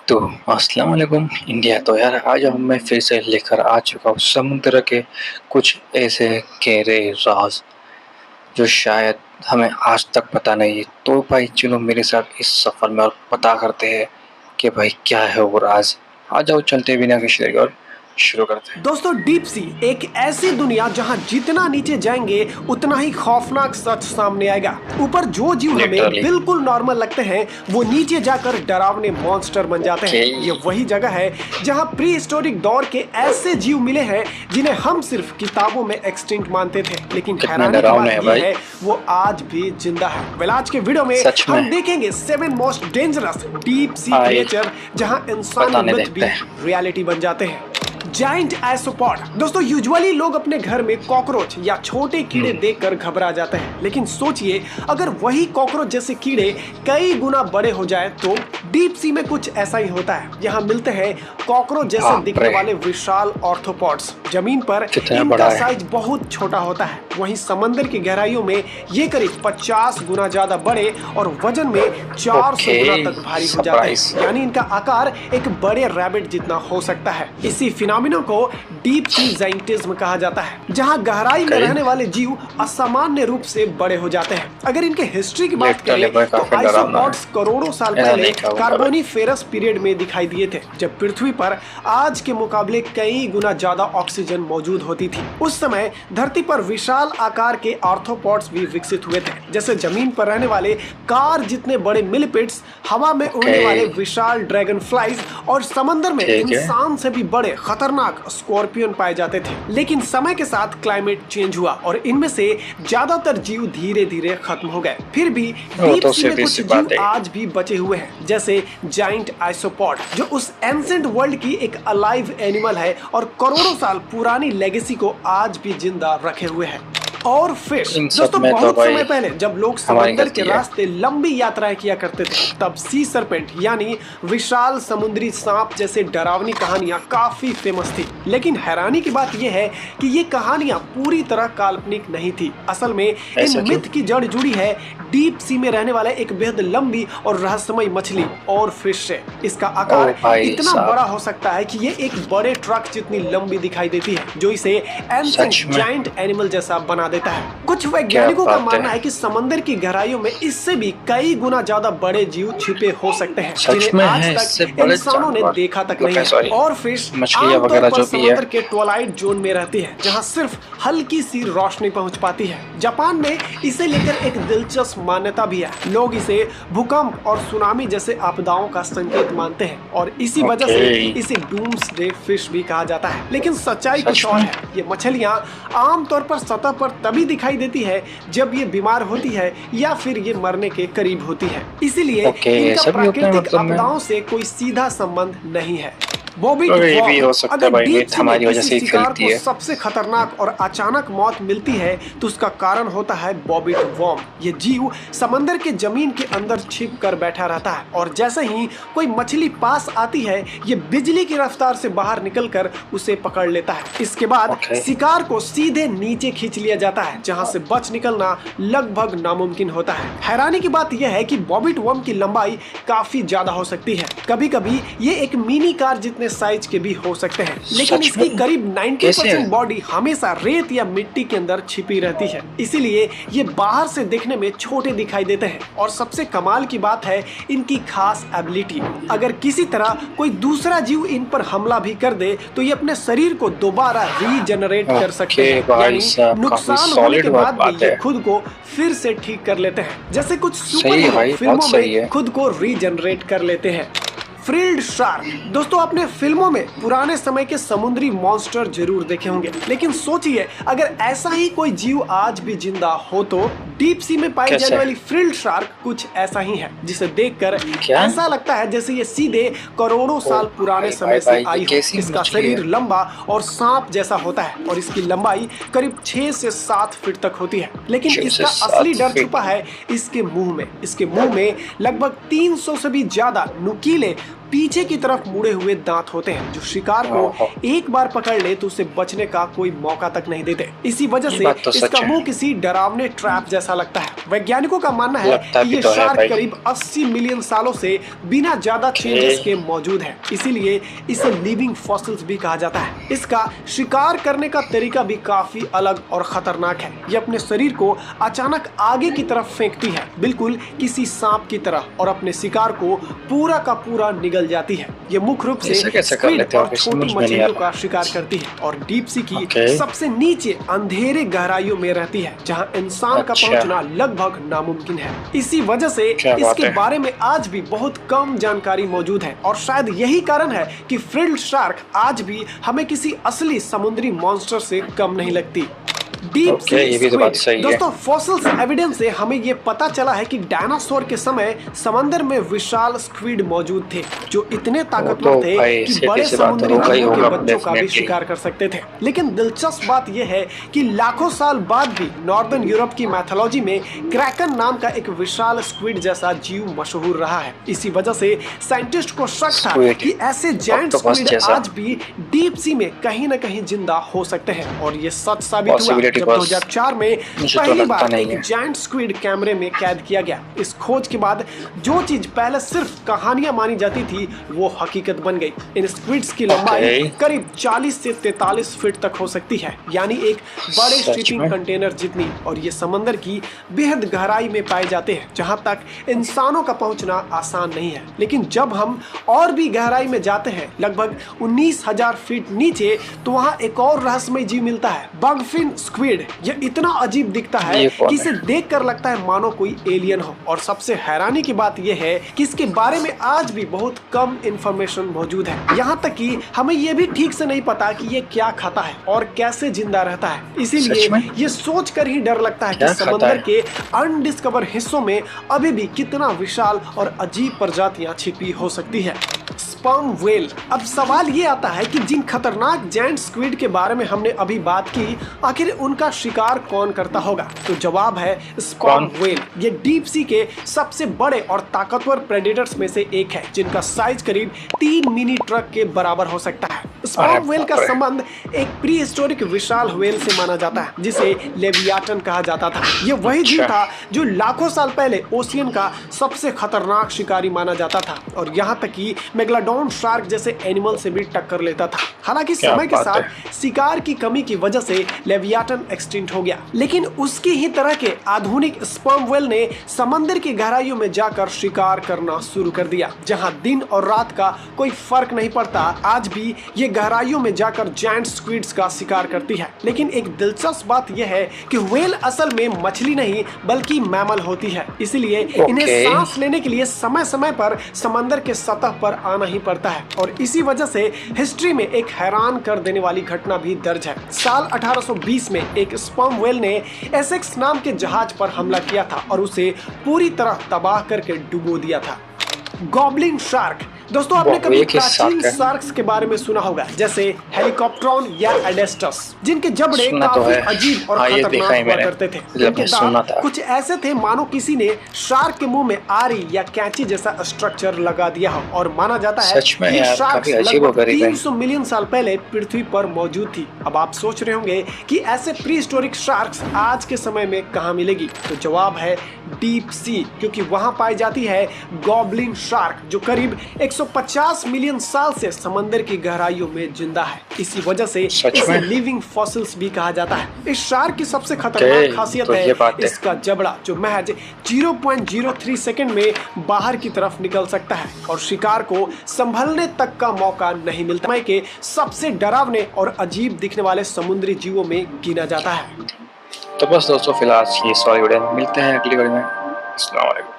तो अस्सलाम वालेकुम इंडिया। तो यार आज हम मैं फिर से लेकर आ चुका हूँ समुद्र के कुछ ऐसे गहरे राज जो शायद हमें आज तक पता नहीं है। तो भाई चलो मेरे साथ इस सफ़र में और पता करते हैं कि भाई क्या है वो राज। आ जाओ चलते बिना किसी देरी और शुरू करते हैं। दोस्तों, डीप सी एक ऐसी दुनिया जहां जितना नीचे जाएंगे उतना ही खौफनाक सच सामने आएगा। ऊपर जो जीव हमें लिटरली बिल्कुल नॉर्मल लगते हैं वो नीचे जाकर डरावने मॉन्स्टर बन जाते हैं। ये वही जगह है जहां प्री हिस्टोरिक दौर के ऐसे जीव मिले हैं जिन्हें हम सिर्फ किताबों में एक्सटिंक्ट मानते थे, लेकिन हैरानी की बात ये है वो आज भी जिंदा है। वेल, आज के वीडियो में हम देखेंगे 7 most dangerous deep sea creature जहां इंसान मिथ भी रियलिटी बन जाते हैं। Giant isopod. दोस्तों, यूजुअली लोग अपने घर में कॉकरोच या छोटे कीड़े देखकर घबरा जाते हैं, लेकिन सोचिए अगर वही कॉकरोच जैसे कीड़े कई गुना बड़े हो जाए तो डीप सी में कुछ ऐसा ही होता है। यहाँ मिलते हैं कॉकरोच जैसे दिखने वाले विशाल ऑर्थोपॉड्स। जमीन पर इनका साइज बहुत छोटा होता है, वहीं समंदर की गहराइयों में ये करीब 50 गुना ज्यादा बड़े और वजन में 400 गुना तक भारी हो जाते हैं। यानी इनका आकार एक बड़े रैबिट जितना हो सकता है। इसी फिनोमिना को डीप सी जाइंटिज्म कहा जाता है, जहां गहराई में रहने वाले जीव असामान्य रूप से बड़े हो जाते हैं। अगर इनके हिस्ट्री की बात करें तो आइसोपॉड्स करोड़ों साल पहले कार्बोनिफेरस पीरियड में दिखाई दिए थे, जब पृथ्वी पर आज के मुकाबले कई गुना ज्यादा ऑक्सीजन मौजूद होती थी। उस समय धरती पर विशाल आकार के आर्थ्रोपॉड्स भी विकसित हुए थे, जैसे जमीन पर रहने वाले कार जितने बड़े मिलिपिड्स, हवा में उड़ने वाले विशाल ड्रैगन फ्लाइज और समंदर में इंसान से भी बड़े खतरनाक स्कॉर्पियन पाए जाते थे। लेकिन समय के साथ क्लाइमेट चेंज हुआ और इनमें से ज्यादातर जीव धीरे धीरे खत्म हो गए। फिर भी डीप सी में कुछ जीव आज भी बचे हुए हैं, जैसे जाइंट आइसोपॉड, जो उस एंसेंट वर्ल्ड की एक अलाइव एनिमल है और करोड़ों साल पुरानी लेगेसी को आज भी जिंदा रखे हुए है। और फिश। दोस्तों, बहुत समय पहले जब लोग समंदर के रास्ते लंबी यात्राएं किया करते थे, तब सी सरपेंट यानी विशाल समुद्री सांप जैसे डरावनी कहानियां काफी फेमस थी। लेकिन हैरानी की बात यह है कि ये कहानियां पूरी तरह काल्पनिक नहीं थी। असल में इन मिथ की जड़ जुड़ी है डीप सी में रहने वाले एक बेहद लंबी और रहस्यमय मछली और फिश से। इसका आकार इतना बड़ा हो सकता है कि ये एक बड़े ट्रक जितनी लंबी दिखाई देती है, जो इसे एंसेंट जायंट एनिमल जैसा बना देता है। कुछ वैज्ञानिकों का मानना है कि समंदर की गहराइयों में इससे भी कई गुना ज्यादा बड़े जीव छिपे हो सकते हैं, जिन्हें आज तक इंसानों ने देखा तक नहीं। और फिश आमतौर पर समुद्र के ट्वाइलाइट जोन में रहती है, जहां सिर्फ हल्की सी रोशनी पहुंच पाती है। जापान में इसे लेकर एक दिलचस्प मान्यता भी है। लोग इसे भूकंप और सुनामी जैसे आपदाओं का संकेत मानते हैं और इसी वजह से इसे डूम्सडे फिश भी कहा जाता है। लेकिन सच्चाई कुछ और है। ये मछलियां आमतौर पर सतह पर तभी दिखाई देती है जब ये बीमार होती है या फिर ये मरने के करीब होती है। इसीलिए इनका प्राकृतिक आपदाओं से कोई सीधा संबंध नहीं है। बॉबिट वॉर्म। अगर डीप सी में किसी शिकार को सबसे खतरनाक और अचानक मौत मिलती है तो उसका कारण होता है बॉबिट वॉर्म। ये जीव समंदर के जमीन के अंदर छिप कर बैठा रहता है और जैसे ही कोई मछली पास आती है ये बिजली की रफ्तार से बाहर निकलकर उसे पकड़ लेता है। इसके बाद शिकार को सीधे नीचे खींच लिया जाता है, जहां से बच निकलना लगभग नामुमकिन होता है। हैरानी की बात यह है कि बॉबिट वॉर्म की लंबाई काफी ज्यादा हो सकती है। कभी कभी ये एक मिनी कार जितने साइज के भी हो सकते हैं, लेकिन इसकी करीब 90% बॉडी हमेशा रेत या मिट्टी के अंदर छिपी रहती है, इसीलिए ये बाहर से देखने में छोटे दिखाई देते हैं। और सबसे कमाल की बात है इनकी खास एबिलिटी। अगर किसी तरह कोई दूसरा जीव इन पर हमला भी कर दे तो ये अपने शरीर को दोबारा रीजनरेट कर सकते हैं, यानी नुकसान होने के बाद भी ये खुद को फिर से ठीक कर लेते हैं, जैसे कुछ सुपर हीरो फिल्मों में खुद को रीजनरेट कर लेते हैं। Frilled shark. दोस्तों, आपने फिल्मों में पुराने समय के समुद्री मॉन्स्टर जरूर देखे होंगे, लेकिन सोचिए अगर ऐसा ही कोई जीव आज भी जिंदा हो तो डीप सी में पाई जाने वाली फ्रिल्ड शार्क कुछ ऐसा ही है, जिसे देखकर ऐसा लगता है जैसे ये सीधे करोड़ों साल पुराने समय से आई हो। इसका शरीर लंबा और सांप जैसा होता है और इसकी लंबाई करीब 6 से 7 फीट तक होती है, लेकिन इसका असली डर छुपा है इसके मुंह में। इसके मुंह में लगभग 300 से भी ज्यादा नुकीले पीछे की तरफ मुड़े हुए दांत होते हैं जो शिकार को एक बार पकड़ ले तो उसे बचने का कोई मौका तक नहीं देते। इसी वजह से इसका मुंह किसी डरावने ट्रैप जैसा लगता है। वैज्ञानिकों का मानना है कि ये शार्क करीब 80 मिलियन सालों से बिना ज्यादा चेंजेस के मौजूद है, इसीलिए इसे लिविंग फॉसिल्स भी कहा जाता है। इसका शिकार करने का तरीका भी काफी अलग और खतरनाक है। ये अपने शरीर को अचानक आगे की तरफ फेंकती है, बिल्कुल किसी सांप की तरह, और अपने शिकार को पूरा का पूरा निगल जाती है। ये मुख्य रूप से स्क्विड और छोटी मछलियों का शिकार करती है और डीप सी की सबसे नीचे अंधेरे गहराइयों में रहती है, जहां इंसान का पहुंचना लगभग नामुमकिन है। इसी वजह से इसके बारे में आज भी बहुत कम जानकारी मौजूद है और शायद यही कारण है कि फ्रिल्ड शार्क आज भी हमें किसी असली समुद्री मॉन्स्टर से कम नहीं लगती। Deep sea squid. दोस्तों, फॉसिल्स एविडेंस से हमें ये पता चला है कि डायनासोर के समय समंदर में विशाल स्क्विड मौजूद थे जो इतने ताकतवर थे कि बड़े समुद्री जीवों के बच्चों का भी शिकार कर सकते थे। लेकिन दिलचस्प बात यह है कि लाखों साल बाद भी नॉर्दर्न यूरोप की मैथोलॉजी में क्रैकन नाम का एक विशाल स्क्विड जैसा जीव मशहूर रहा है। इसी वजह से साइंटिस्ट को शक था कि ऐसे जायंट स्क्विड आज भी डीप सी में कहीं न कहीं जिंदा हो सकते हैं, और ये सच साबित हुआ जब 2004 में पहली बार एक जायंट स्क्विड कैमरे में कैद किया गया। इस खोज के बाद जो चीज पहले सिर्फ कहानियां मानी जाती थी वो हकीकत बन गई। इन स्क्विड्स की लंबाई करीब 40 से 43 फीट तक हो सकती है, यानी एक बड़े शिपिंग कंटेनर जितनी, और ये समंदर की बेहद गहराई में पाए जाते हैं जहां तक इंसानों का पहुंचना आसान नहीं है। लेकिन जब हम और भी गहराई में जाते हैं, लगभग 19,000 फीट नीचे, तो वहां एक और रहस्यमय जीव मिलता है, बगफिन स्क्विड। यह इतना अजीब दिखता है कि इसे देखकर लगता है मानो कोई एलियन हो, और सबसे हैरानी की बात यह है कि इसके बारे में आज भी बहुत कम इंफॉर्मेशन मौजूद है। यहाँ तक कि हमें यह भी ठीक से नहीं पता कि ये क्या खाता है और कैसे जिंदा रहता है। इसीलिए ये सोच कर ही डर लगता है कि समंदर के अनडिस्कवर हिस्सों में अभी भी कितना विशाल और अजीब प्रजातियां छिपी हो सकती है। Sperm whale. अब सवाल ये आता है कि जिन खतरनाक जायंट स्क्विड के बारे में हमने अभी बात की, आखिर उनका शिकार कौन करता होगा? तो जवाब है स्पर्म व्हेल। ये डीप सी के सबसे बड़े और ताकतवर प्रेडेटर्स में से एक है, जिनका साइज करीब 3 मिनी ट्रक के बराबर हो सकता है। स्पर्म व्हेल का संबंध एक प्री हिस्टोरिक विशाल व्हेल से माना जाता है जिसे लेवियाटन कहा जाता था। ये वही जीव था जो लाखों साल पहले ओशियन का सबसे खतरनाक शिकारी माना जाता था, और यहाँ तक कि मेगलाडोन शार्क जैसे एनिमल से भी टक्कर लेता था। हालांकि समय के साथ शिकार की कमी की वजह से लेवियाटन एक्सटिंक्ट हो गया, लेकिन उसकी ही तरह के आधुनिक स्पर्म व्हेल ने समंदर की गहराइयों में जाकर शिकार करना शुरू कर दिया, जहां दिन और रात का कोई फर्क नहीं पड़ता। आज भी ये गहराइयों में जाकर जायंट स्क्विड्स का शिकार करती है। लेकिन एक दिलचस्प बात यह है कि व्हेल असल में मछली नहीं बल्कि मैमल होती है, इसलिए इन्हें सांस लेने के लिए समय समय पर समंदर के सतह पर आना ही पड़ता है, और इसी वजह से हिस्ट्री में एक हैरान कर देने वाली घटना भी दर्ज है। साल 1820 में एक स्पर्म व्हेल ने एसेक्स नाम के जहाज पर हमला किया था और उसे पूरी तरह तबाह करके डुबो दिया था। Goblin shark. दोस्तों, आपने कभी प्राचीन शार्क्स के बारे में सुना होगा, जैसे हेलिकॉप्ट्रॉन या एडेस्टस, जिनके जबड़े काफी अजीब और खतरनाक हुआ करते थे। इनके दांत कुछ ऐसे थे मानो किसी ने शार्क के मुंह में आरी या कैंची जैसा स्ट्रक्चर लगा दिया हो, और माना जाता है कि शार्क लगभग 300 मिलियन साल पहले पृथ्वी पर मौजूद थी। अब आप सोच रहे होंगे कि ऐसे प्री हिस्टोरिक शार्क्स आज के समय में कहाँ मिलेगी? तो जवाब है डीप सी, क्योंकि वहां पाई जाती है गॉब्लिन शार्क, जो करीब 150 मिलियन साल से समंदर की गहराइयों में जिंदा है। इसी वजह से इसे लिविंग फॉसिल्स भी कहा जाता है। इस शार्क की सबसे खतरनाक खासियत है इसका जबड़ा, जो महज 0.03 सेकंड में बाहर की तरफ निकल सकता है और शिकार को संभलने तक का मौका नहीं मिलता। समय के सबसे डरावने और अजीब दिखने वाले समुद्री जीवों में गिना जाता है। तो बस दोस्तों, फिलहाल ये सॉरी वीडियो, मिलते हैं अगली वीडियो में। अस्सलाम वालेकुम।